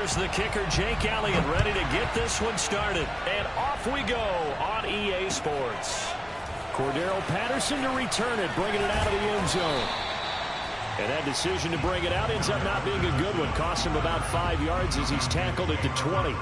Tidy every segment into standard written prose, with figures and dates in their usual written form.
Here's the kicker, Jake Elliott, ready to get this one started. And off we go on EA Sports. Cordero Patterson to return it, bringing it out of the end zone. And that decision to bring it out ends up not being a good one. Costs him about 5 yards as he's tackled at the 20.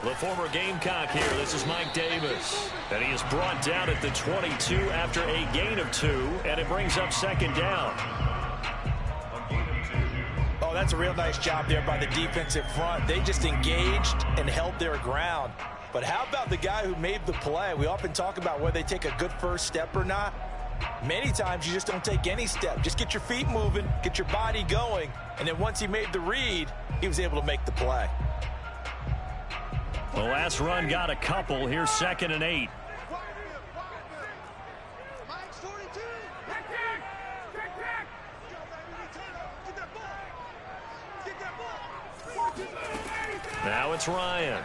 The former Gamecock here. This is Mike Davis. And he is brought down at the 22 after a gain of 2. And it brings up second down. Oh, that's a real nice job there by the defensive front. They just engaged and held their ground. But how about the guy who made the play? We often talk about whether they take a good first step or not. Many times you just don't take any step. Just get your feet moving, get your body going. And then once he made the read, he was able to make the play. The last run got a couple. Here's 2nd and 8. Now it's Ryan.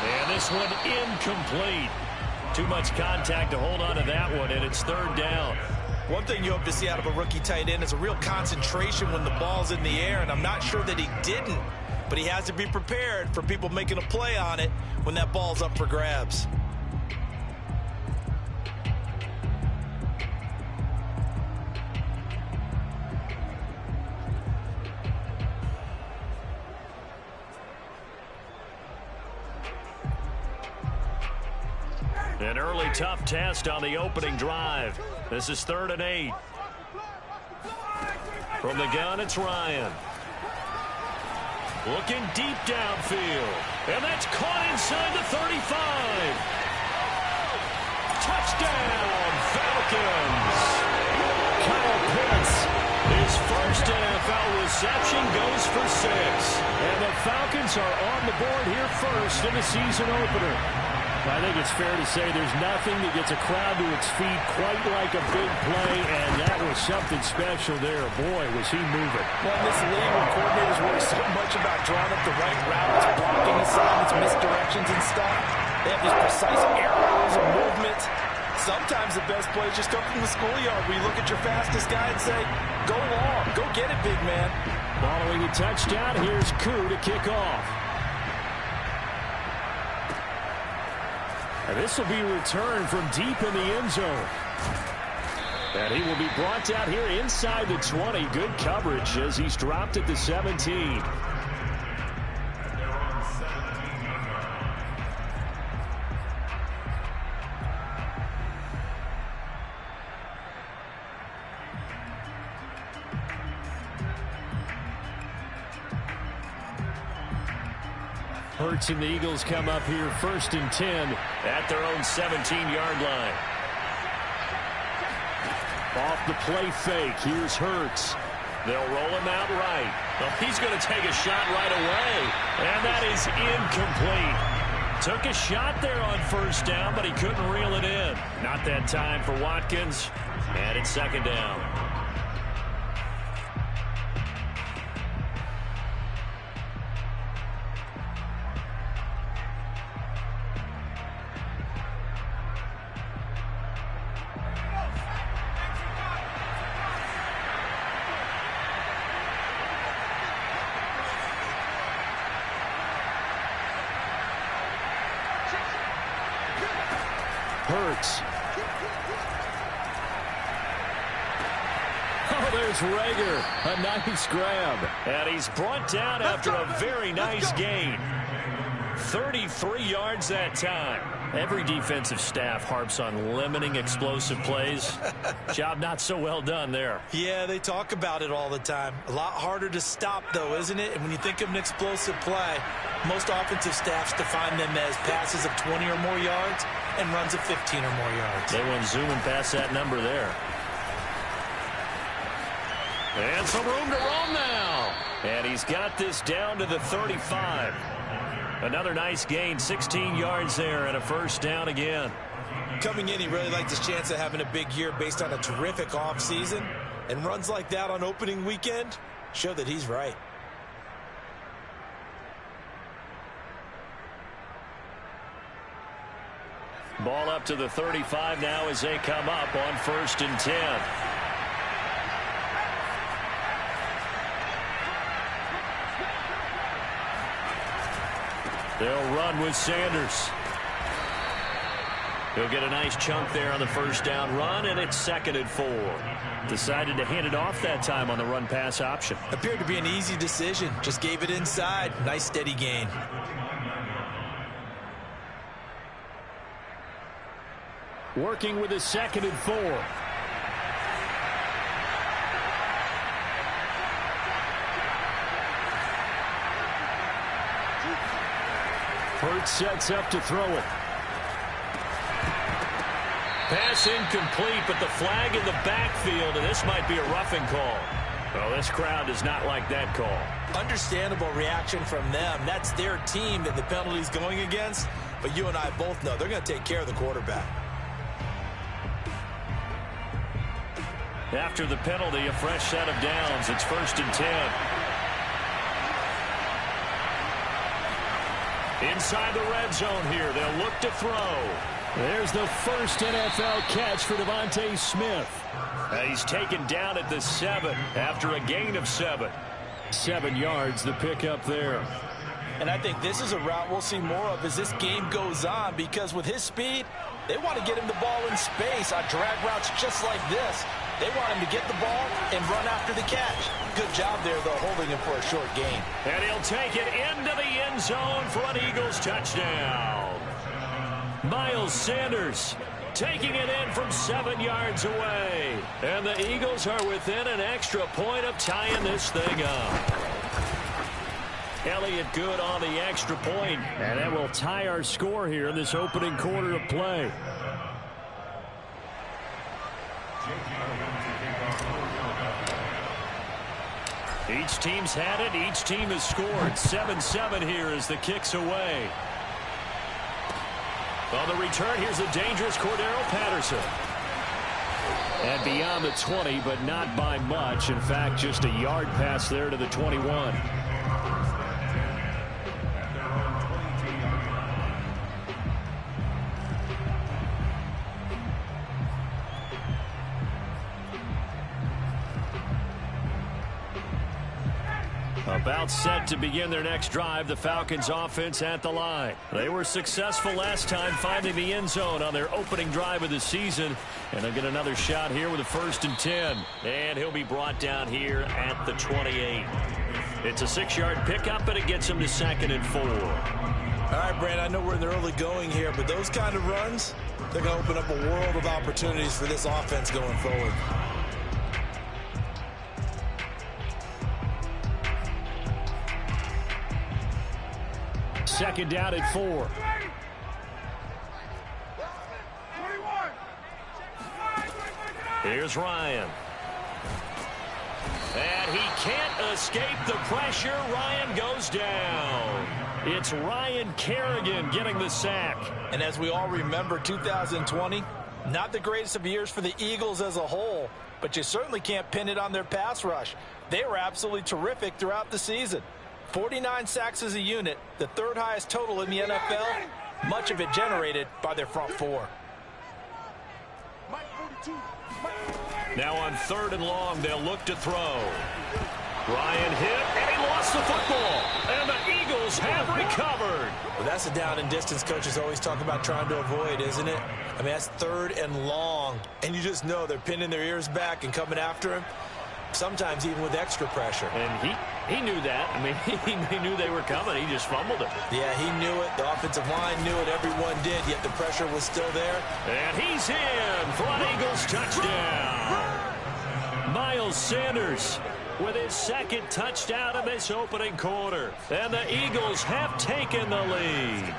And this one incomplete. Too much contact to hold on to that one, and it's 3rd down. One thing you hope to see out of a rookie tight end is a real concentration when the ball's in the air, and I'm not sure that he didn't. But he has to be prepared for people making a play on it when that ball's up for grabs. An early tough test on the opening drive. This is 3rd and 8. From the gun, it's Ryan. Looking deep downfield. And that's caught inside the 35. Touchdown, Falcons. Kyle Pitts, his first NFL reception, goes for 6. And the Falcons are on the board here first in the season opener. I think it's fair to say there's nothing that gets a crowd to its feet quite like a big play, and that was something special there. Boy, was he moving. Well, in this league, where coordinators worry so much about drawing up the right routes, blocking assignments, misdirections and stuff, they have these precise arrows and movements. Sometimes the best plays just come from the schoolyard where you look at your fastest guy and say, go long, go get it, big man. Following the touchdown, here's Koo to kick off. And this will be returned from deep in the end zone. And he will be brought down here inside the 20. Good coverage as he's dropped at the 17. Hurts and the Eagles come up here 1st and 10 at their own 17-yard line. Off the play fake. Here's Hurts. They'll roll him out right. Well, he's going to take a shot right away. And that is incomplete. Took a shot there on 1st down, but he couldn't reel it in. Not that time for Watkins. And it's 2nd down. Hurts. Oh, there's Rager. A nice grab. And he's brought down after a very nice gain. 33 yards that time. Every defensive staff harps on limiting explosive plays. Job not so well done there. Yeah, they talk about it all the time. A lot harder to stop, though, isn't it? And when you think of an explosive play, most offensive staffs define them as passes of 20 or more yards and runs of 15 or more yards. They went zooming past that number there. And some room to roam now. And he's got this down to the 35. Another nice gain, 16 yards there and a first down again. Coming in, he really liked his chance of having a big year based on a terrific offseason. And runs like that on opening weekend show that he's right. Ball up to the 35 now as they come up on 1st and 10. They'll run with Sanders. He'll get a nice chunk there on the first down run, and it's 2nd and 4. Decided to hand it off that time on the run-pass option. Appeared to be an easy decision. Just gave it inside. Nice steady gain. Working with a 2nd and 4. Hurts sets up to throw it. Pass incomplete, but the flag in the backfield, and this might be a roughing call. Well, this crowd does not like that call. Understandable reaction from them. That's their team that the penalty's going against. But you and I both know they're going to take care of the quarterback. After the penalty, a fresh set of downs. It's 1st and 10. Inside the red zone here. They'll look to throw. There's the first NFL catch for Devontae Smith. He's taken down at the 7 after a gain of 7. 7 yards, the pickup there. And I think this is a route we'll see more of as this game goes on, because with his speed, they want to get him the ball in space on drag routes just like this. They want him to get the ball and run after the catch. Good job there, though, holding him for a short gain. And he'll take it into the end zone for an Eagles touchdown. Miles Sanders taking it in from 7 yards away. And the Eagles are within an extra point of tying this thing up. Elliott good on the extra point, and that will tie our score here in this opening quarter of play. Each team's had it. Each team has scored. 7-7 here as the kick's away. On the return, here's a dangerous Cordero Patterson. And beyond the 20, but not by much. In fact, just a yard pass there to the 21. About set to begin their next drive, the Falcons offense at the line. They were successful last time finding the end zone on their opening drive of the season. And they'll get another shot here with a 1st and 10. And he'll be brought down here at the 28. It's a 6-yard pickup, and it gets him to 2nd and 4. All right, Brand, I know we're in the early going here, but those kind of runs, they're going to open up a world of opportunities for this offense going forward. Second down at 4. Here's Ryan. And he can't escape the pressure. Ryan goes down. It's Ryan Kerrigan getting the sack. And as we all remember, 2020, not the greatest of years for the Eagles as a whole, but you certainly can't pin it on their pass rush. They were absolutely terrific throughout the season. 49 sacks as a unit, the 3rd highest total in the NFL, much of it generated by their front 4. Now on 3rd and long, they'll look to throw. Ryan hit, and he lost the football. And the Eagles have recovered. Well, that's a down and distance coaches always talk about trying to avoid, isn't it? I mean, that's 3rd and long. And you just know they're pinning their ears back and coming after him. Sometimes even with extra pressure. And he knew that. I mean, he knew they were coming. He just fumbled it. Yeah, he knew it. The offensive line knew it. Everyone did, yet the pressure was still there. And he's in for an Eagles touchdown. Miles Sanders with his 2nd touchdown in this opening quarter. And the Eagles have taken the lead.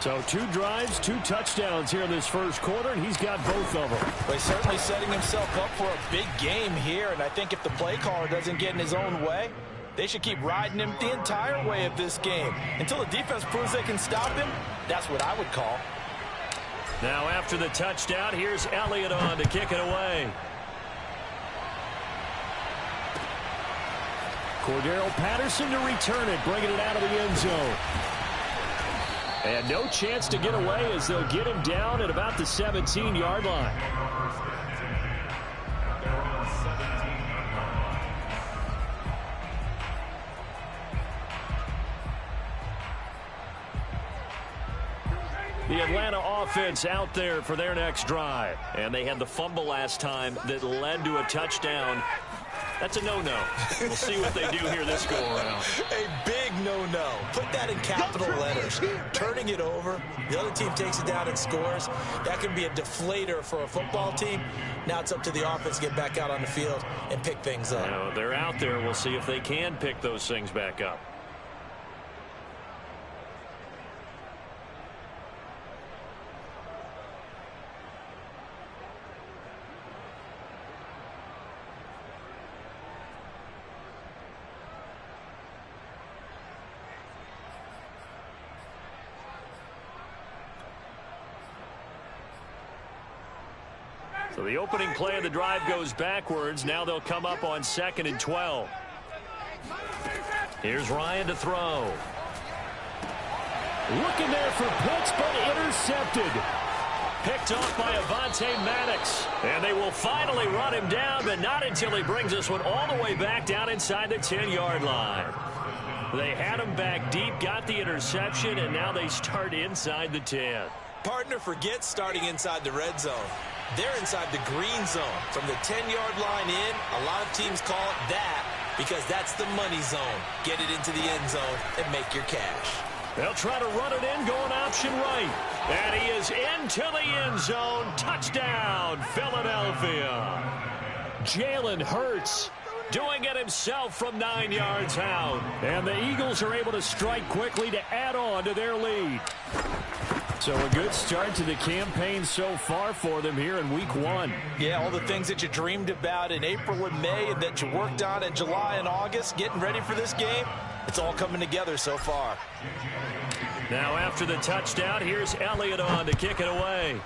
So 2 drives, 2 touchdowns here in this first quarter, and he's got both of them. Well, he's certainly setting himself up for a big game here, and I think if the play caller doesn't get in his own way, They should keep riding him the entire way of this game. Until the defense proves they can stop him, that's what I would call. Now after the touchdown, here's Elliott on to kick it away. Cordero Patterson to return it, bringing it out of the end zone. And no chance to get away as they'll get him down at about the 17-yard line. The Atlanta offense out there for their next drive. And they had the fumble last time that led to a touchdown. That's a no-no. We'll see what they do here this go-around. A big no-no. Put that in capital letters. Turning it over, the other team takes it down and scores. That can be a deflator for a football team. Now it's up to the offense to get back out on the field and pick things up. Now, they're out there. We'll see if they can pick those things back up. So the opening play of the drive goes backwards. Now they'll come up on 2nd and 12. Here's Ryan to throw. Looking there for Pitts, but intercepted. Picked off by Avonte Maddox. And they will finally run him down, but not until he brings this one all the way back down inside the 10-yard line. They had him back deep, got the interception, and now they start inside the 10. Partner forgets starting inside the red zone. They're inside the green zone. From the 10-yard line in, a lot of teams call it that because that's the money zone. Get it into the end zone and make your cash. They'll try to run it in, going option right. And he is into the end zone. Touchdown, Philadelphia. Jalen Hurts doing it himself from 9 yards out. And the Eagles are able to strike quickly to add on to their lead. So a good start to the campaign so far for them here in week 1. Yeah, all the things that you dreamed about in April and May and that you worked on in July and August, getting ready for this game, it's all coming together so far. Now after the touchdown, here's Elliott on to kick it away.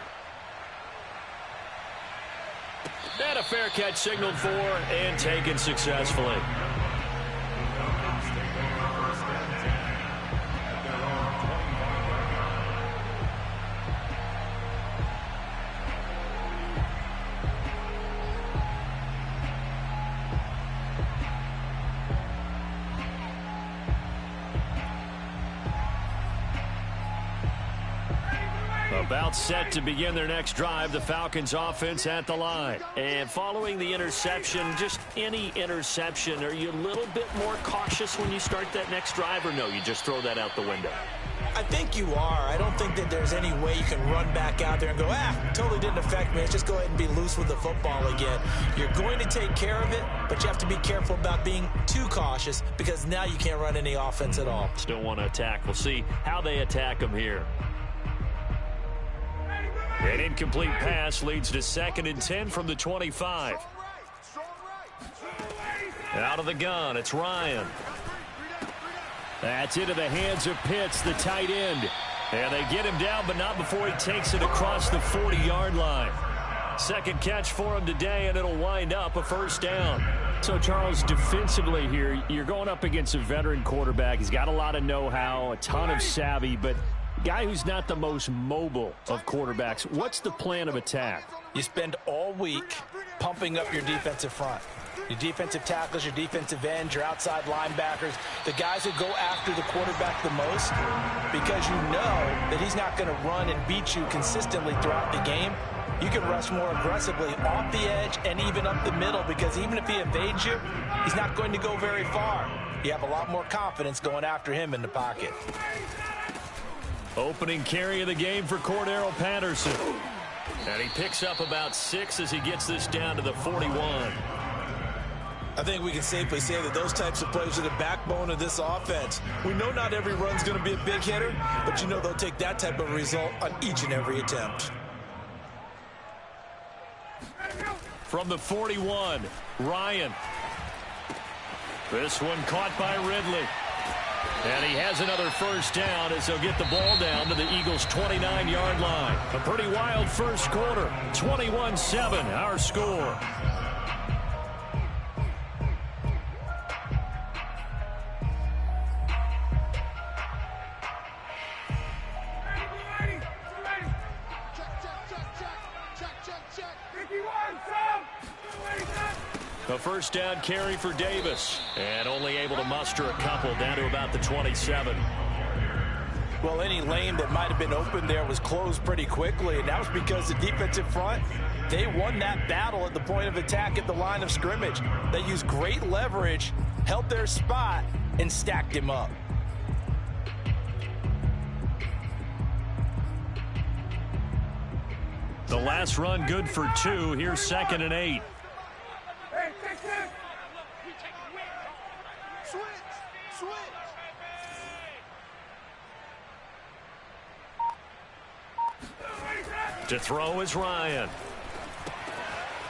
And a fair catch signaled for and taken successfully. About set to begin their next drive, the Falcons offense at the line. And following the interception, just any interception, are you a little bit more cautious when you start that next drive, or no, you just throw that out the window? I think you are. I don't think that there's any way you can run back out there and go, totally didn't affect me. Let's just go ahead and be loose with the football again. You're going to take care of it, but you have to be careful about being too cautious because now you can't run any offense at all. Still want to attack. We'll see how they attack them here. An incomplete pass leads to 2nd and 10 from the 25. Out of the gun, it's Ryan. That's into the hands of Pitts, the tight end. And they get him down, but not before he takes it across the 40-yard line. Second catch for him today, and it'll wind up a first down. So, Charles, defensively here, you're going up against a veteran quarterback. He's got a lot of know-how, a ton of savvy, but guy who's not the most mobile of quarterbacks. What's the plan of attack? You spend all week pumping up your defensive front. Your defensive tackles, your defensive ends, your outside linebackers, the guys who go after the quarterback the most, because you know that he's not going to run and beat you consistently throughout the game. You can rush more aggressively off the edge and even up the middle, because even if he evades you, he's not going to go very far. You have a lot more confidence going after him in the pocket. Opening carry of the game for Cordero Patterson. And he picks up about 6 as he gets this down to the 41. I think we can safely say that those types of plays are the backbone of this offense. We know not every run's going to be a big hitter, but you know they'll take that type of result on each and every attempt. From the 41, Ryan. This one caught by Ridley. And he has another first down as they'll get the ball down to the Eagles' 29-yard line. A pretty wild first quarter. 21-7, our score. A first down carry for Davis. And only able to muster a couple down to about the 27. Well, any lane that might have been open there was closed pretty quickly, and that was because the defensive front, they won that battle at the point of attack at the line of scrimmage. They used great leverage, held their spot, and stacked him up. The last run good for 2. Here's 2nd and 8. To throw is Ryan.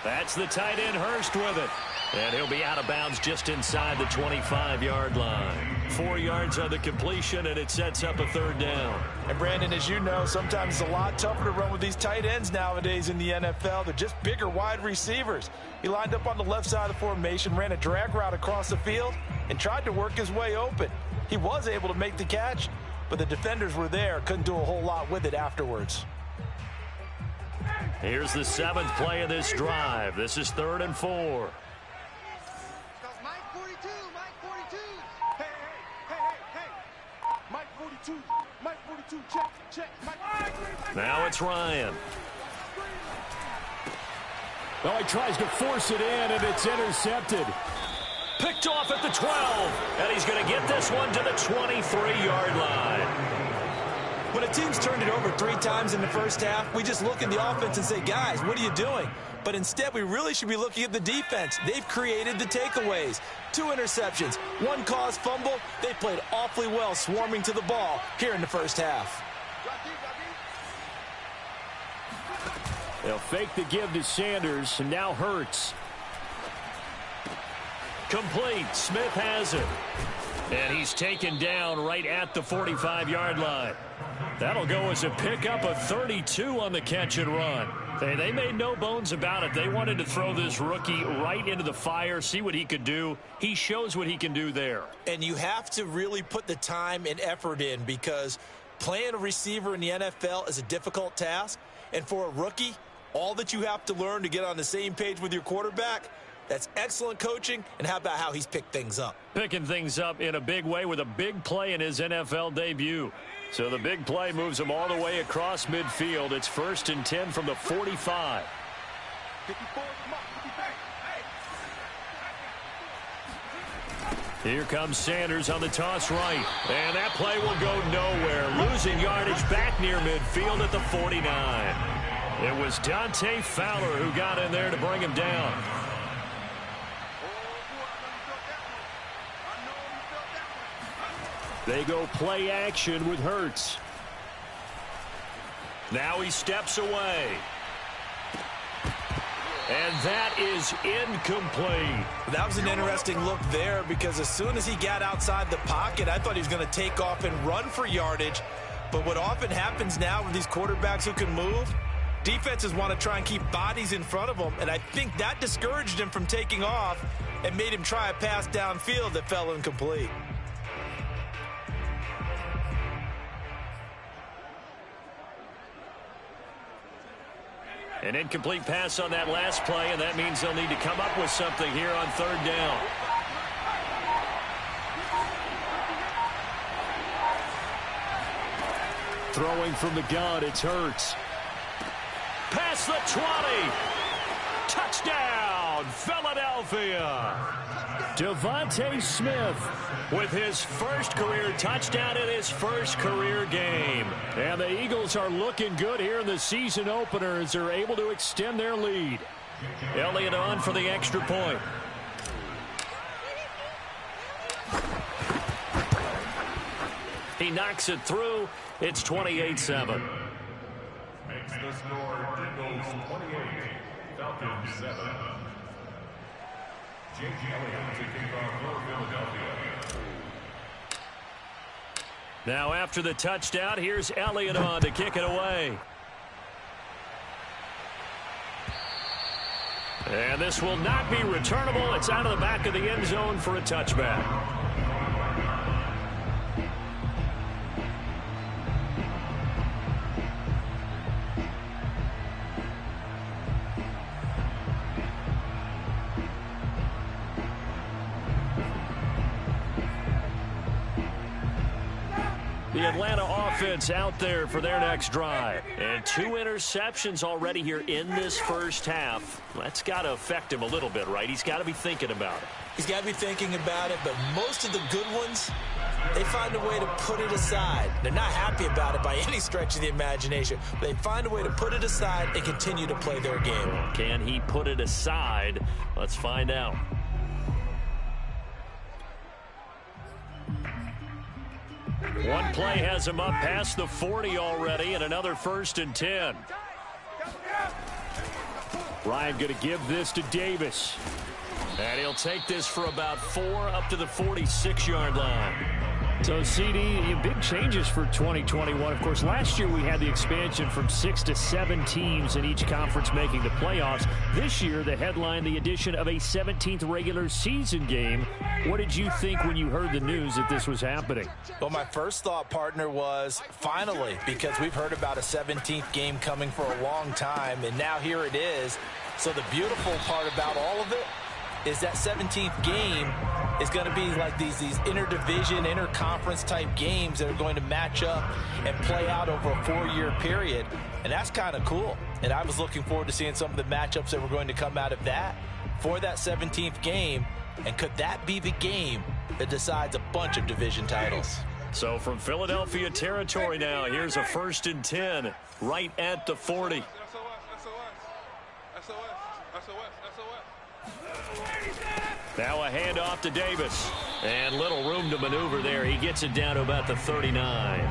That's the tight end Hurst with it. And he'll be out of bounds just inside the 25-yard line. 4 yards on the completion, and it sets up a 3rd down. And Brandon, as you know, sometimes it's a lot tougher to run with these tight ends nowadays in the NFL. They're just bigger wide receivers. He lined up on the left side of the formation, ran a drag route across the field, and tried to work his way open. He was able to make the catch, but the defenders were there, couldn't do a whole lot with it afterwards. Here's the 7th play of this drive. This is 3rd and 4. Mike 42, Mike 42. Hey. Mike 42, Mike 42, check, Mike. Now it's Ryan. Well, he tries to force it in, and it's intercepted. Picked off at the 12. And he's going to get this one to the 23-yard line. When a team's turned it over 3 times in the first half, we just look at the offense and say, guys, what are you doing? But instead, we really should be looking at the defense. They've created the takeaways. 2 interceptions, 1 caused fumble. They played awfully well swarming to the ball here in the first half. They'll fake the give to Sanders, and now Hurts. Complete. Smith has it. And he's taken down right at the 45-yard line. That'll go as a pickup of 32 on the catch and run. They made no bones about it. They wanted to throw this rookie right into the fire, see what he could do. He shows what he can do there. And you have to really put the time and effort in, because playing a receiver in the NFL is a difficult task. And for a rookie, all that you have to learn to get on the same page with your quarterback, that's excellent coaching. And how about how he's picked things up? Picking things up in a big way with a big play in his NFL debut. So the big play moves him all the way across midfield. It's 1st and 10 from the 45. Here comes Sanders on the toss right. And that play will go nowhere. Losing yardage back near midfield at the 49. It was Dante Fowler who got in there to bring him down. They go play action with Hurts. Now he steps away. And that is incomplete. That was an interesting look there, because as soon as he got outside the pocket, I thought he was going to take off and run for yardage. But what often happens now with these quarterbacks who can move, defenses want to try and keep bodies in front of them, and I think that discouraged him from taking off and made him try a pass downfield that fell incomplete. An incomplete pass on that last play, and that means they'll need to come up with something here on 3rd down. Throwing from the gun, it's Hurts. Past the 20. Touchdown, Philadelphia. Devontae Smith with his first career touchdown in his first career game. And the Eagles are looking good here in the season opener as they're able to extend their lead. Elliott on for the extra point. He knocks it through. It's 28-7. Makes the score Eagles 28, Falcons 7. J.J. Elliott to kick off for Philadelphia. Now after the touchdown, here's Elliott on to kick it away. And this will not be returnable. It's out of the back of the end zone for a touchback. The Atlanta offense out there for their next drive. And 2 interceptions already here in this first half. That's got to affect him a little bit, right? He's got to be thinking about it. He's got to be thinking about it, but most of the good ones, they find a way to put it aside. They're not happy about it by any stretch of the imagination, but they find a way to put it aside and continue to play their game. Can he put it aside? Let's find out. One play has him up past the 40 already, and another 1st and 10. Ryan going to give this to Davis. And he'll take this for about 4 up to the 46-yard line. So, CD, big changes for 2021. Of course, last year we had the expansion from 6 to 7 teams in each conference making the playoffs. This year, the headline, the addition of a 17th regular season game. What did you think when you heard the news that this was happening? Well, my first thought, partner, was finally, because we've heard about a 17th game coming for a long time, and now here it is. So the beautiful part about all of it is that 17th game is going to be like these interdivision, interconference type games that are going to match up and play out over a 4-year period. And that's kind of cool. And I was looking forward to seeing some of the matchups that were going to come out of that for that 17th game. And could that be the game that decides a bunch of division titles? So from Philadelphia territory now, here's a 1st and 10 right at the 40. Now a handoff to Davis. And little room to maneuver there. He gets it down to about the 39.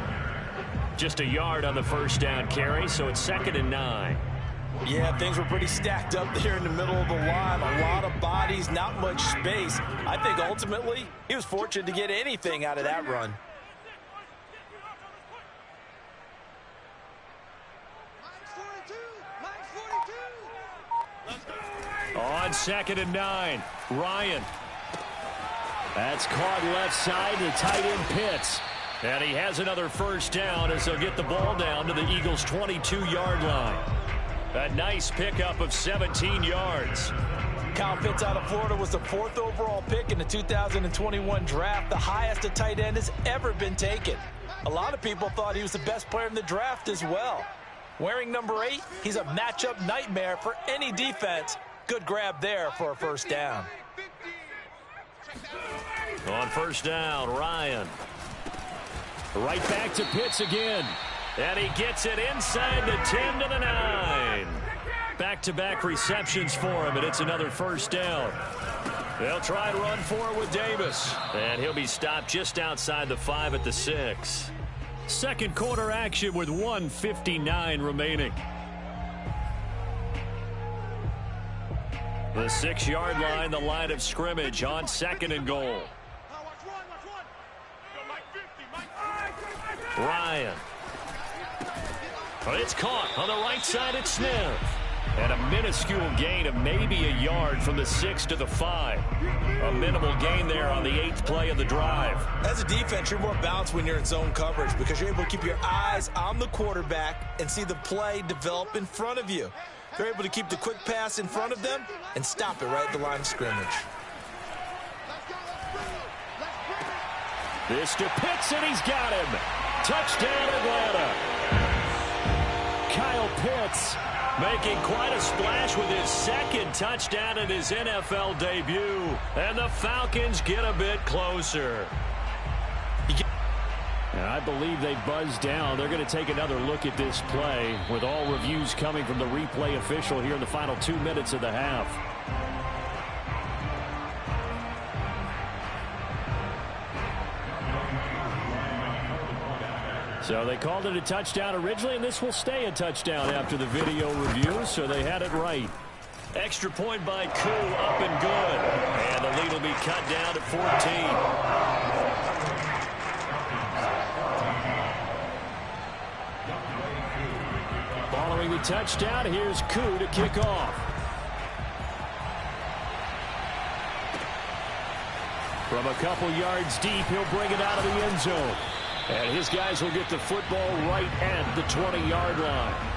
Just a yard on the first down carry, so it's 2nd and 9. Yeah, things were pretty stacked up there in the middle of the line. A lot of bodies, not much space. I think ultimately he was fortunate to get anything out of that run. On 2nd and 9, Ryan. That's caught left side, the tight end Pitts. And he has another first down as they'll get the ball down to the Eagles' 22-yard line. A nice pickup of 17 yards. Kyle Pitts out of Florida was the 4th overall pick in the 2021 draft, the highest a tight end has ever been taken. A lot of people thought he was the best player in the draft as well. Wearing number 8, he's a matchup nightmare for any defense. Good grab there for a first down. On first down, Ryan. Right back to Pitts again. And he gets it inside the 10 to the 9. Back-to-back receptions for him, and it's another first down. They'll try and run for it with Davis. And he'll be stopped just outside the 5 at the 6. Second quarter action with 1:59 remaining. The 6-yard line, the line of scrimmage on 2nd and goal. Ryan. But it's caught on the right side at Smith. And a minuscule gain of maybe a yard from the 6 to the 5. A minimal gain there on the 8th play of the drive. As a defense, you're more balanced when you're in zone coverage because you're able to keep your eyes on the quarterback and see the play develop in front of you. They're able to keep the quick pass in front of them and stop it right at the line of scrimmage. This to Pitts, and he's got him. Touchdown, Atlanta. Kyle Pitts making quite a splash with his 2nd touchdown in his NFL debut. And the Falcons get a bit closer. And I believe they buzzed down. They're going to take another look at this play with all reviews coming from the replay official here in the final 2 minutes of the half. So they called it a touchdown originally, and this will stay a touchdown after the video review, so they had it right. Extra point by Koo, up and good. And the lead will be cut down to 14. the touchdown. Here's Koo to kick off. From a couple yards deep, he'll bring it out of the end zone. And his guys will get the football right at the 20-yard line.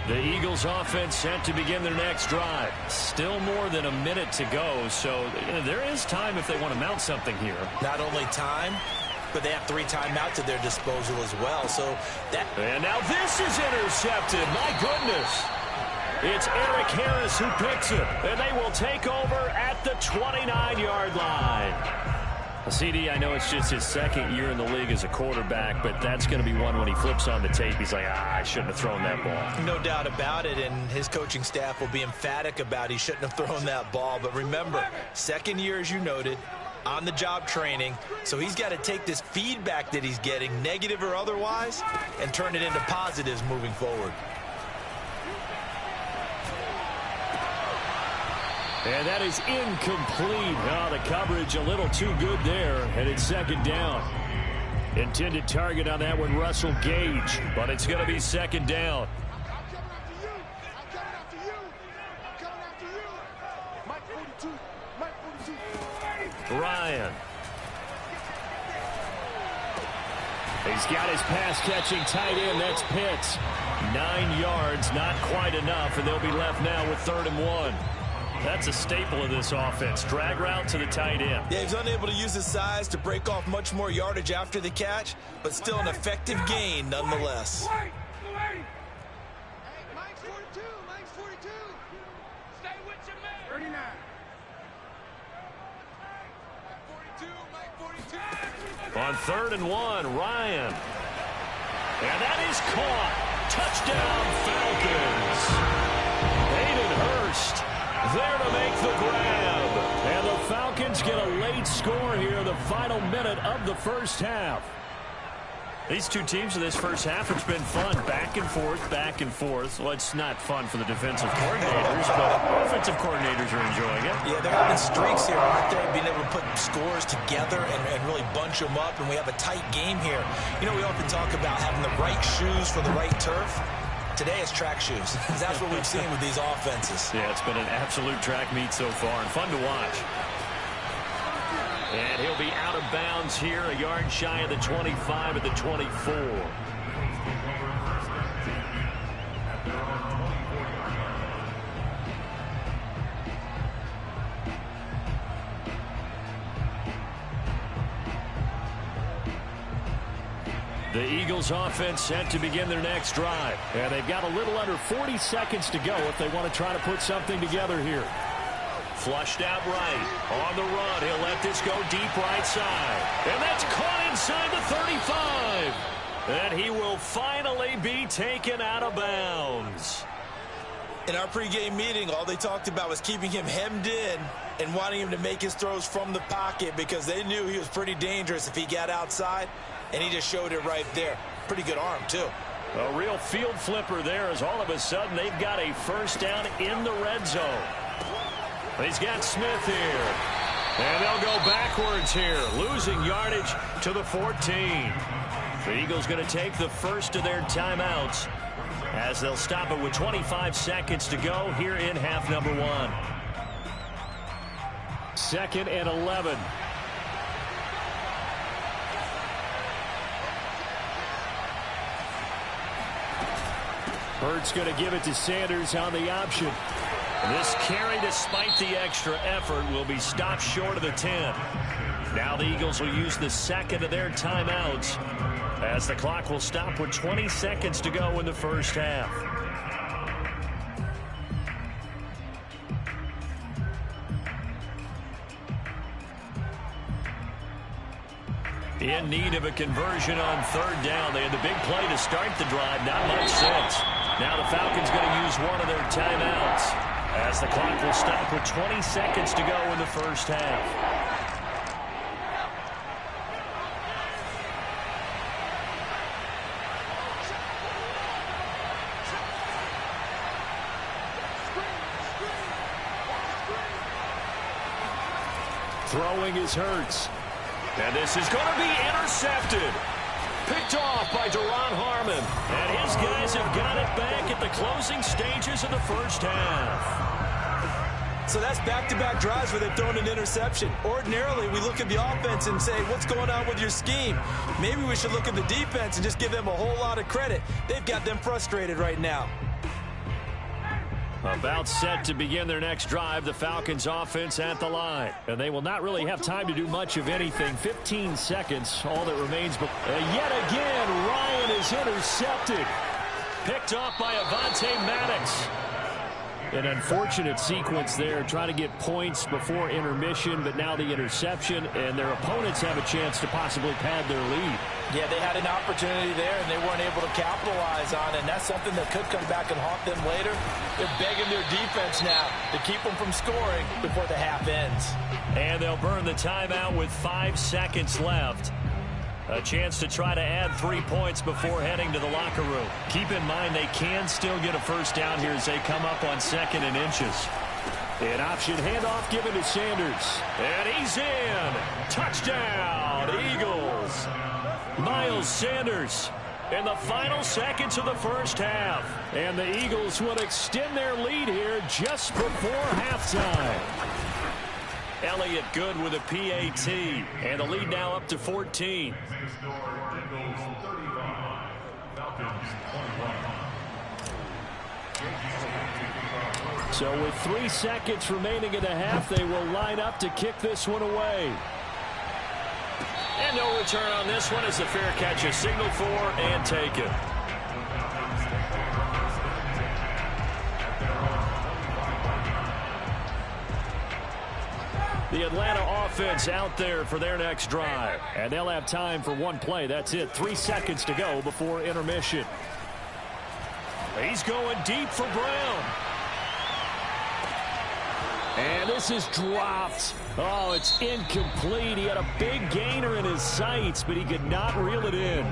The Eagles offense set to begin their next drive. Still more than a minute to go, so there is time if they want to mount something here. Not only time, but they have 3 timeouts at their disposal as well. And now this is intercepted. My goodness. It's Eric Harris who picks it, and they will take over at the 29-yard line. CD, I know it's just his second year in the league as a quarterback, but that's going to be one when he flips on the tape. He's like, I shouldn't have thrown that ball. No doubt about it, and his coaching staff will be emphatic about he shouldn't have thrown that ball. But remember, second year, as you noted, on-the-job training, so he's got to take this feedback that he's getting, negative or otherwise, and turn it into positives moving forward. And that is incomplete. Oh, the coverage a little too good there, and it's second down. Intended target on that one, Russell Gage, but it's going to be second down. I'm coming after you. Mike 42. Ryan. He's got his pass-catching tight end. That's Pitts. 9 yards, not quite enough, and they'll be left now with 3rd and 1. That's a staple of this offense. Drag route to the tight end. Yeah, he's unable to use his size to break off much more yardage after the catch, but still an effective gain nonetheless. Hey, Mike's 42. Stay with your man. 39. Mike 42. On 3rd and 1, Ryan. And that is caught. Touchdown, Falcons. Hayden Hurst there to make the grab. And the Falcons get a late score here in the final minute of the first half. These two teams in this first half, it's been fun. Back and forth, back and forth. Well, it's not fun for the defensive coordinators, but offensive coordinators are enjoying it. Yeah, they're having streaks here, aren't they? Being able to put scores together and really bunch them up, and we have a tight game here. You know, we often talk about having the right shoes for the right turf. Today is track shoes. That's what we've seen with these offenses. Yeah, it's been an absolute track meet so far and fun to watch. And he'll be out of bounds here, a yard shy of the 25 at the 24. The Eagles offense set to begin their next drive. And they've got a little under 40 seconds to go if they want to try to put something together here. Flushed out right. On the run. He'll let this go deep right side. And that's caught inside the 35. And he will finally be taken out of bounds. In our pregame meeting, all they talked about was keeping him hemmed in and wanting him to make his throws from the pocket because they knew he was pretty dangerous if he got outside. And he just showed it right there. Pretty good arm, too. A real field flipper there as all of a sudden they've got a first down in the red zone. He's got Smith here. And they'll go backwards here, losing yardage to the 14. The Eagles going to take the first of their timeouts as they'll stop it with 25 seconds to go here in half number 1. 2nd and 11. Hurts going to give it to Sanders on the option. This carry, despite the extra effort, will be stopped short of the 10. Now the Eagles will use the second of their timeouts as the clock will stop with 20 seconds to go in the first half. In need of a conversion on 3rd down. They had the big play to start the drive. Not much sense. Now the Falcons going to use one of their timeouts as the clock will stop with 20 seconds to go in the first half. Throwing is Hurts. And this is going to be intercepted. Picked off by Duron Harmon. And his guys have got it back at the closing stages of the first half. So that's back-to-back drives where they've thrown an interception. Ordinarily, we look at the offense and say, what's going on with your scheme? Maybe we should look at the defense and just give them a whole lot of credit. They've got them frustrated right now. About set to begin their next drive, the Falcons offense at the line. And they will not really have time to do much of anything. 15 seconds, all that remains. But yet again, Ryan is intercepted. Picked off by Avonte Maddox. An unfortunate sequence there, trying to get points before intermission, but now the interception, and their opponents have a chance to possibly pad their lead. Yeah, they had an opportunity there, and they weren't able to capitalize on it, and that's something that could come back and haunt them later. They're begging their defense now to keep them from scoring before the half ends. And they'll burn the timeout with 5 seconds left. A chance to try to add 3 points before heading to the locker room. Keep in mind they can still get a first down here as they come up on 2nd and inches. An option handoff given to Sanders. And he's in. Touchdown, Eagles. Miles Sanders in the final seconds of the first half. And the Eagles will extend their lead here just before halftime. Elliott good with a PAT. And the lead now up to 14. So with 3 seconds remaining in the half, they will line up to kick this one away. And no return on this one as the fair catch is signaled for and taken. The Atlanta offense out there for their next drive. And they'll have time for one play. That's it. 3 seconds to go before intermission. He's going deep for Brown. And this is dropped. Oh, it's incomplete. He had a big gainer in his sights, but he could not reel it in.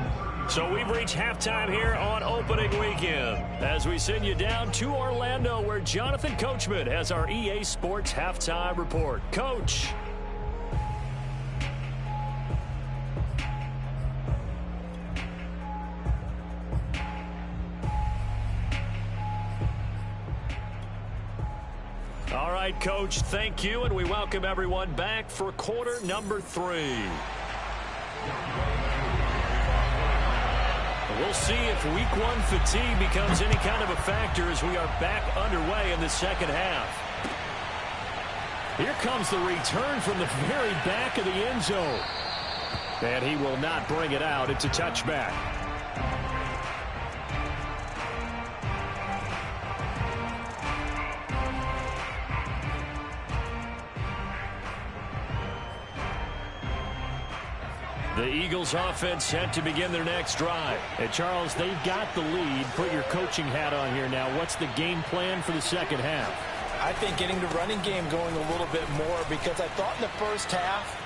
So we've reached halftime here on opening weekend as we send you down to Orlando where Jonathan Coachman has our EA Sports halftime report. Coach. All right, Coach, thank you, and we welcome everyone back for quarter number 3. We'll see if week 1 fatigue becomes any kind of a factor as we are back underway in the second half. Here comes the return from the very back of the end zone. And he will not bring it out. It's a touchback. The Eagles offense set to begin their next drive. And Charles, they've got the lead. Put your coaching hat on here now. What's the game plan for the second half? I think getting the running game going a little bit more because I thought in the first half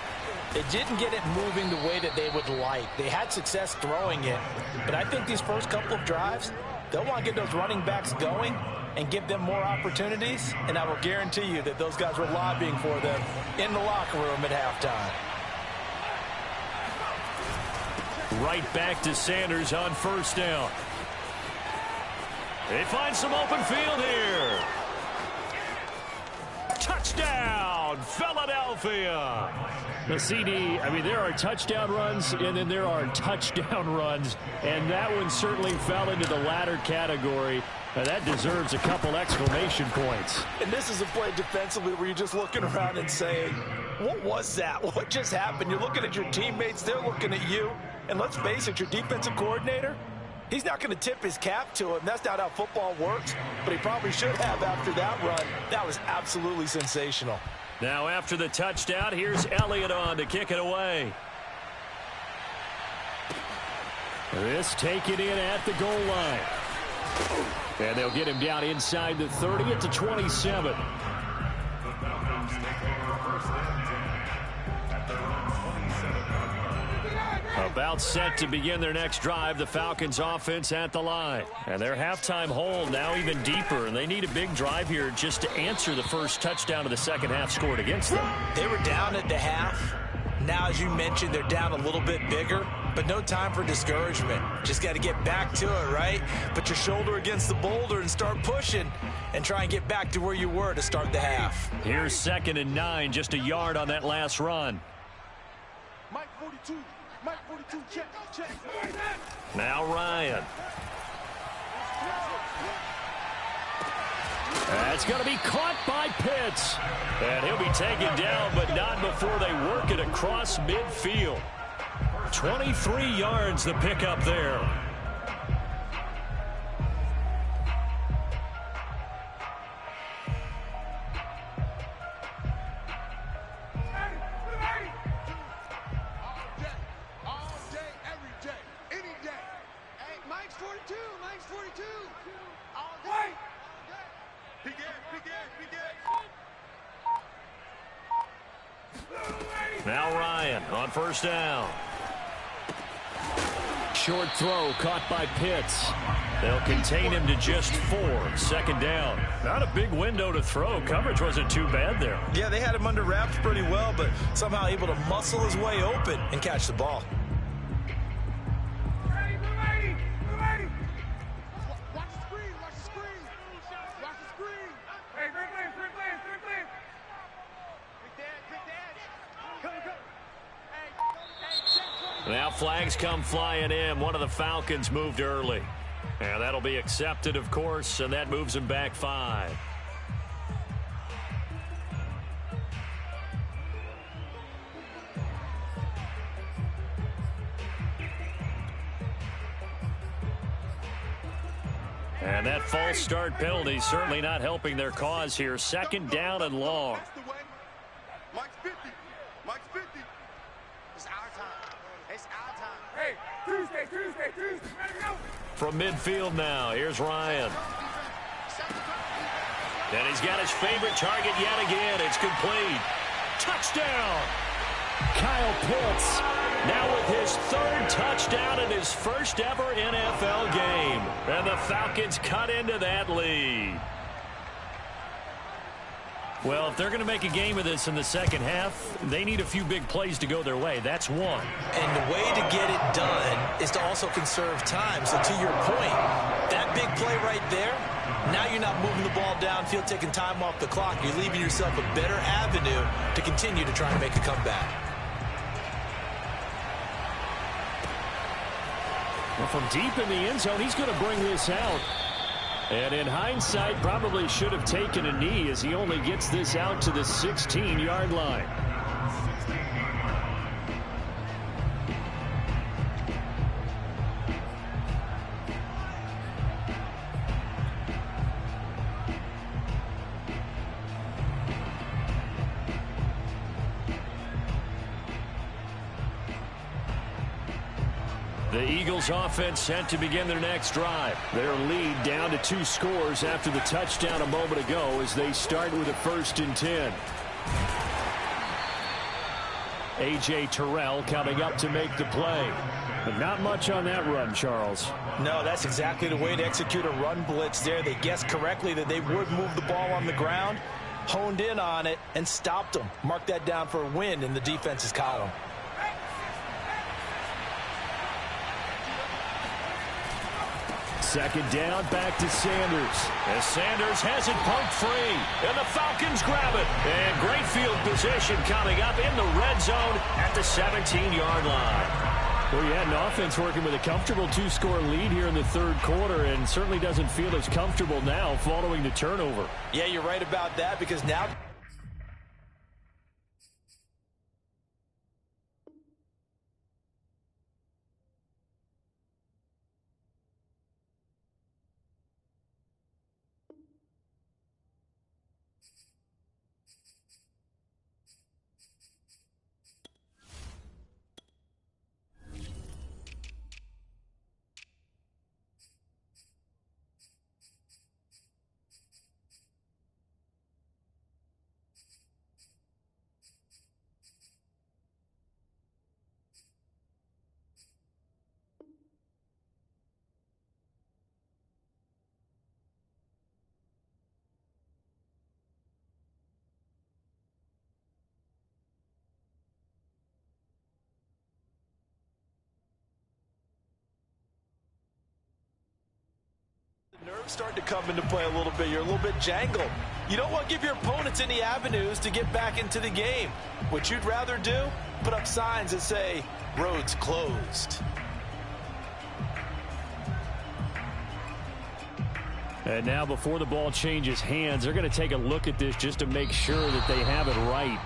they didn't get it moving the way that they would like. They had success throwing it, but I think these first couple of drives, they'll want to get those running backs going and give them more opportunities, and I will guarantee you that those guys were lobbying for them in the locker room at halftime. Right back to Sanders on first down. They find some open field here. Touchdown, Philadelphia. The CD, I mean, there are touchdown runs, and then there are touchdown runs, and that one certainly fell into the latter category. Now, that deserves a couple exclamation points. And this is a play defensively where you're just looking around and saying, what was that? What just happened? You're looking at your teammates, they're looking at you. And let's face it, your defensive coordinator, he's not going to tip his cap to him. That's not how football works, but he probably should have after that run. That was absolutely sensational. Now after the touchdown, here's Elliott on to kick it away. This taken in at the goal line. And they'll get him down inside the 30 at the 27. A About set to begin their next drive, the Falcons offense at the line. And their halftime hole now even deeper, and they need a big drive here just to answer the first touchdown of the second half scored against them. They were down at the half. Now, as you mentioned, they're down a little bit bigger, but no time for discouragement. Just got to get back to it, right? Put your shoulder against the boulder and start pushing and try and get back to where you were to start the half. Here's 2nd and 9, just a yard on that last run. Mike 42. Mike 42, check. Now Ryan. That's going to be caught by Pitts. And he'll be taken down, but not before they work it across midfield. 23 yards the pickup there. Now Ryan on first down. Short throw caught by Pitts. They'll contain him to just 4. 2nd down. Not a big window to throw. Coverage wasn't too bad there. Yeah, they had him under wraps pretty well, but somehow able to muscle his way open and catch the ball. Now flags come flying in. One of the Falcons moved early. And that'll be accepted, of course, and that moves them back 5. And that false start penalty certainly not helping their cause here. 2nd down and long. Mike's 50. Mike's 50. It's our time. It's our time. Hey, Tuesday. From midfield now, here's Ryan. And he's got his favorite target yet again. It's complete. Touchdown! Kyle Pitts now with his 3rd touchdown in his first ever NFL game. And the Falcons cut into that lead. Well, if they're going to make a game of this in the second half, they need a few big plays to go their way. That's one. And the way to get it done is to also conserve time. So to your point, that big play right there, now you're not moving the ball downfield, taking time off the clock. You're leaving yourself a better avenue to continue to try and make a comeback. Well, from deep in the end zone, he's going to bring this out. And in hindsight, probably should have taken a knee as he only gets this out to the 16-yard line. The Eagles offense set to begin their next drive. Their lead down to 2 scores after the touchdown a moment ago as they start with a 1st and 10. A.J. Terrell coming up to make the play. But not much on that run, Charles. No, that's exactly the way to execute a run blitz there. They guessed correctly that they would move the ball on the ground, honed in on it, and stopped them. Mark that down for a win in the defense's column. Second down, back to Sanders. As Sanders has it pumped free. And the Falcons grab it. And great field position coming up in the red zone at the 17-yard line. Well, you had an offense working with a comfortable 2-score lead here in the 3rd quarter and certainly doesn't feel as comfortable now following the turnover. Yeah, you're right about that because now starting to come into play a little bit. You're a little bit jangled. You don't want to give your opponents any avenues to get back into the game. What you'd rather do, put up signs that say, roads closed. And now before the ball changes hands, they're going to take a look at this just to make sure that they have it right.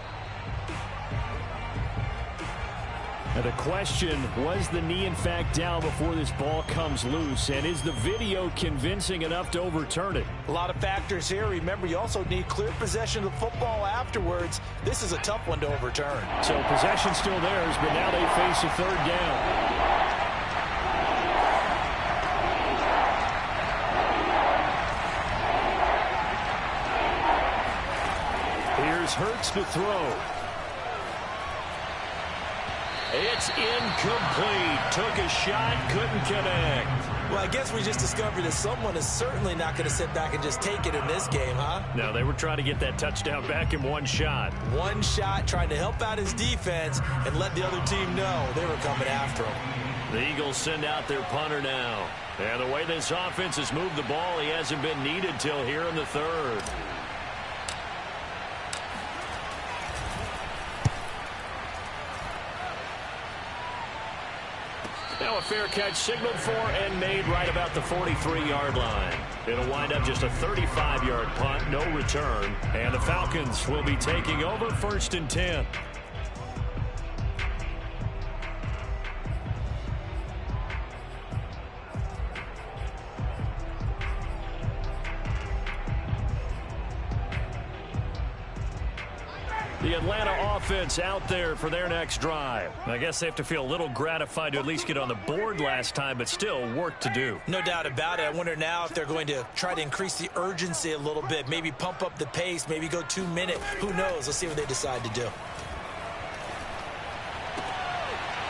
Now the question, was the knee in fact down before this ball comes loose? And is the video convincing enough to overturn it? A lot of factors here. Remember, you also need clear possession of the football afterwards. This is a tough one to overturn. So possession still theirs, but now they face a third down. Here's Hurts to throw. It's incomplete. Took a shot, couldn't connect. Well, I guess we just discovered that someone is certainly not going to sit back and just take it in this game, huh? No, they were trying to get that touchdown back in one shot. One shot, trying to help out his defense and let the other team know they were coming after him. The Eagles send out their punter now. And the way this offense has moved the ball, he hasn't been needed till here in the third. Now a fair catch signaled for and made right about the 43-yard line. It'll wind up just a 35-yard punt, no return. And the Falcons will be taking over 1st and 10. The Atlanta offense out there for their next drive. I guess they have to feel a little gratified to at least get on the board last time, but still work to do. No doubt about it. I wonder now if they're going to try to increase the urgency a little bit, maybe pump up the pace, maybe go 2 minute. Who knows? Let's see what they decide to do.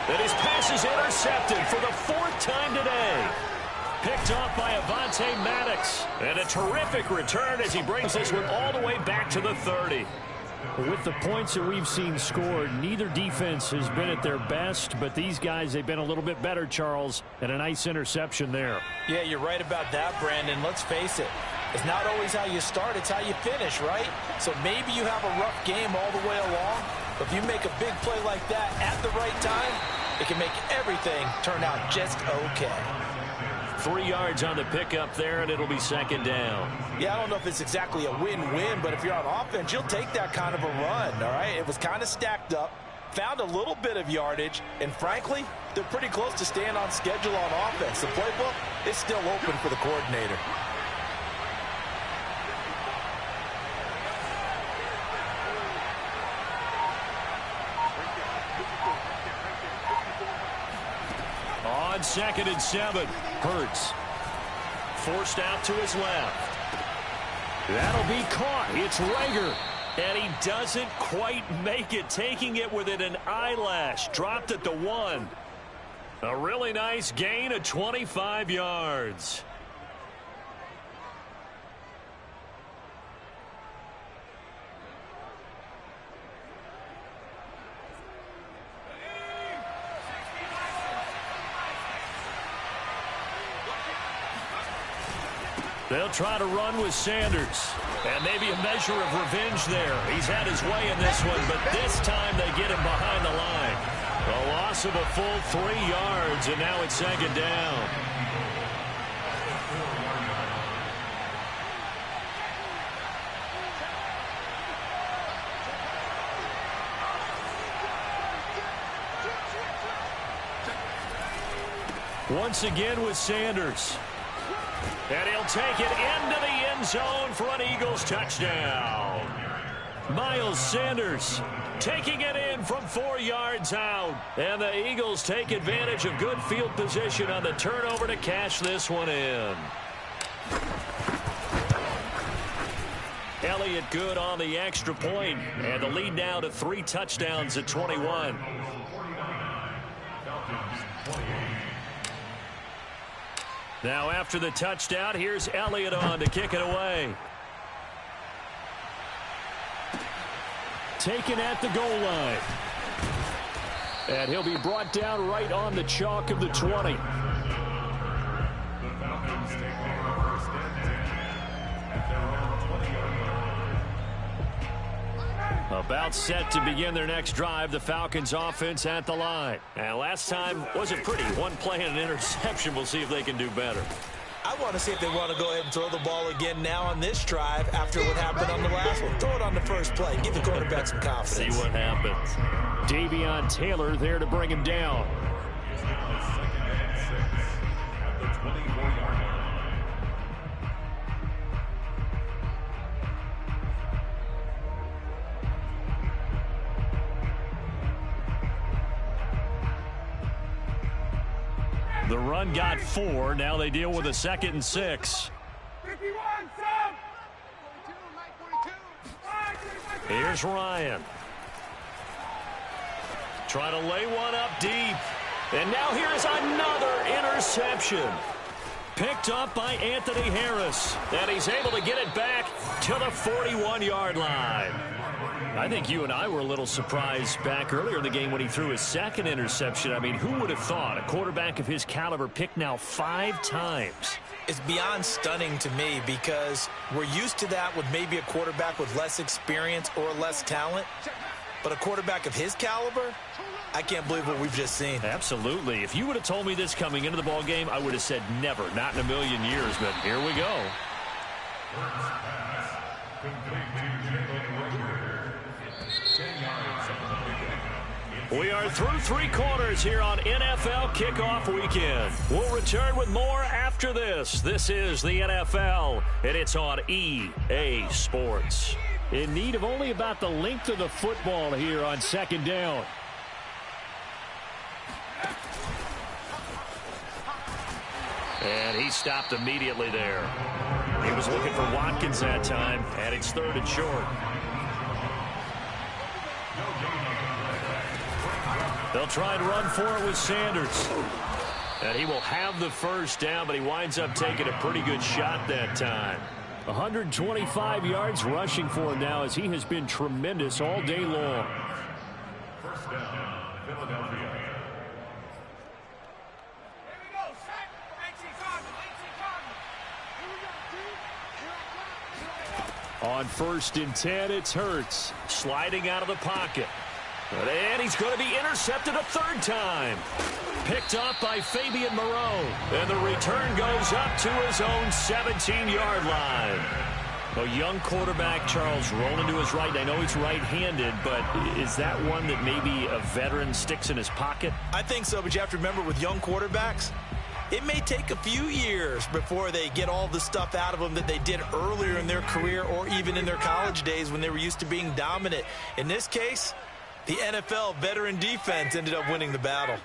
And his pass is intercepted for the 4th time today. Picked off by Avonte Maddox. And a terrific return as he brings this one all the way back to the 30. With the points that we've seen scored, neither defense has been at their best, but these guys, they've been a little bit better, Charles, and a nice interception there. Yeah, you're right about that, Brandon. Let's face it. It's not always how you start, it's how you finish, right? So maybe you have a rough game all the way along, but if you make a big play like that at the right time, it can make everything turn out just okay. 3 yards on the pickup there, and it'll be 2nd down. Yeah, I don't know if it's exactly a win-win, but if you're on offense, you'll take that kind of a run, all right? It was kind of stacked up, found a little bit of yardage, and frankly, they're pretty close to staying on schedule on offense. The playbook is still open for the coordinator. On 2nd and 7, Hurts. Forced out to his left. That'll be caught. It's Rager. And he doesn't quite make it, taking it within an eyelash. Dropped at the 1. A really nice gain of 25 yards. They'll try to run with Sanders. And maybe a measure of revenge there. He's had his way in this one, but this time they get him behind the line. A loss of a full 3 yards, and now it's 2nd down. Once again with Sanders. And he'll take it into the end zone for an Eagles touchdown. Miles Sanders taking it in from 4 yards out. And the Eagles take advantage of good field position on the turnover to cash this one in. Elliott good on the extra point. And the lead now to 3 touchdowns at 21. Now after the touchdown, here's Elliott on to kick it away. Taken at the goal line. And he'll be brought down right on the chalk of the 20. The Falcons take over 1st and 10. About set to begin their next drive, the Falcons offense at the line. And last time wasn't pretty. One play and an interception. We'll see if they can do better. I want to see if they want to go ahead and throw the ball again now on this drive after what happened on the last one. Throw it on the first play. Give the quarterback some confidence. See what happens. Davion Taylor there to bring him down. The run got 4. Now they deal with a 2nd and 6. 51, Here's Ryan. Trying to lay one up deep. And now here's another interception. Picked up by Anthony Harris. And he's able to get it back to the 41-yard line. I think you and I were a little surprised back earlier in the game when he threw his 2nd interception. I mean, who would have thought a quarterback of his caliber picked now 5 times? It's beyond stunning to me because we're used to that with maybe a quarterback with less experience or less talent. But a quarterback of his caliber, I can't believe what we've just seen. Absolutely. If you would have told me this coming into the ball game, I would have said never, not in a million years. But here we go. We are through 3 quarters here on NFL Kickoff Weekend. We'll return with more after this. This is the NFL, and it's on EA Sports. In need of only about the length of the football here on 2nd down. And he stopped immediately there. He was looking for Watkins that time, and it's 3rd and short. They'll try and run for it with Sanders. And he will have the 1st down, but he winds up taking a pretty good shot that time. 125 yards rushing for him now as he has been tremendous all day long. 1st down, Philadelphia. On 1st and 10, it's Hurts sliding out of the pocket. And he's going to be intercepted a 3rd time. Picked up by Fabian Moreau. And the return goes up to his own 17-yard line. A young quarterback, Charles, rolling to his right. I know he's right-handed, but is that one that maybe a veteran sticks in his pocket? I think so, but you have to remember with young quarterbacks, it may take a few years before they get all the stuff out of them that they did earlier in their career or even in their college days when they were used to being dominant. In this case, the NFL veteran defense ended up winning the battle.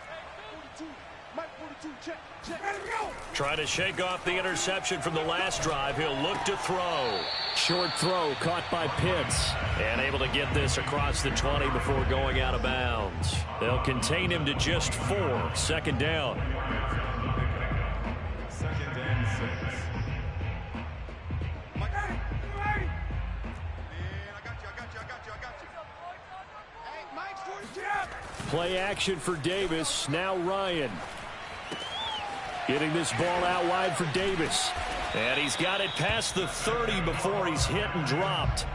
Trying to shake off the interception from the last drive. He'll look to throw. Short throw caught by Pitts. And able to get this across the 20 before going out of bounds. They'll contain him to just 4. 2nd down. 2nd and 6. Play action for Davis. Now Ryan. Getting this ball out wide for Davis. And he's got it past the 30 before he's hit and dropped.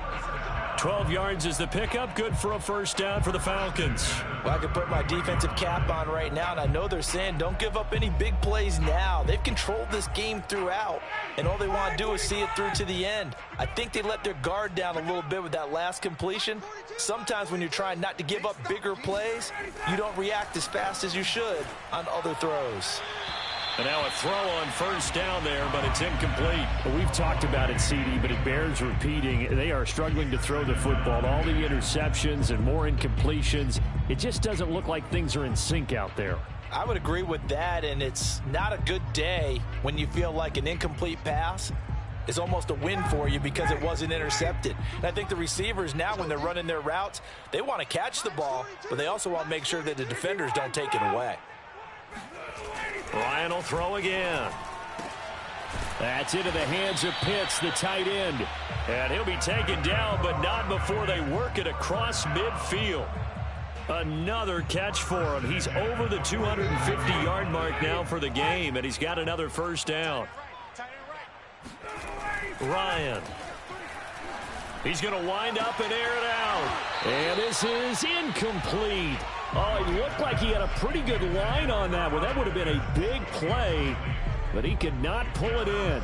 12 yards is the pickup. Good for a 1st down for the Falcons. Well, I can put my defensive cap on right now, and I know they're saying don't give up any big plays now. They've controlled this game throughout, and all they want to do is see it through to the end. I think they let their guard down a little bit with that last completion. Sometimes when you're trying not to give up bigger plays, you don't react as fast as you should on other throws. And now a throw on 1st down there, but it's incomplete. Well, we've talked about it, CD, but it bears repeating. They are struggling to throw the football. All the interceptions and more incompletions. It just doesn't look like things are in sync out there. I would agree with that, and it's not a good day when you feel like an incomplete pass is almost a win for you because it wasn't intercepted. And I think the receivers now, when they're running their routes, they want to catch the ball, but they also want to make sure that the defenders don't take it away. Ryan will throw again. That's into the hands of Pitts, the tight end. And he'll be taken down, but not before they work it across midfield. Another catch for him. He's over the 250-yard mark now for the game, and he's got another 1st down. Ryan. He's going to wind up and air it out. And this is incomplete. Oh, it looked like he had a pretty good line on that one. That would have been a big play, but he could not pull it in.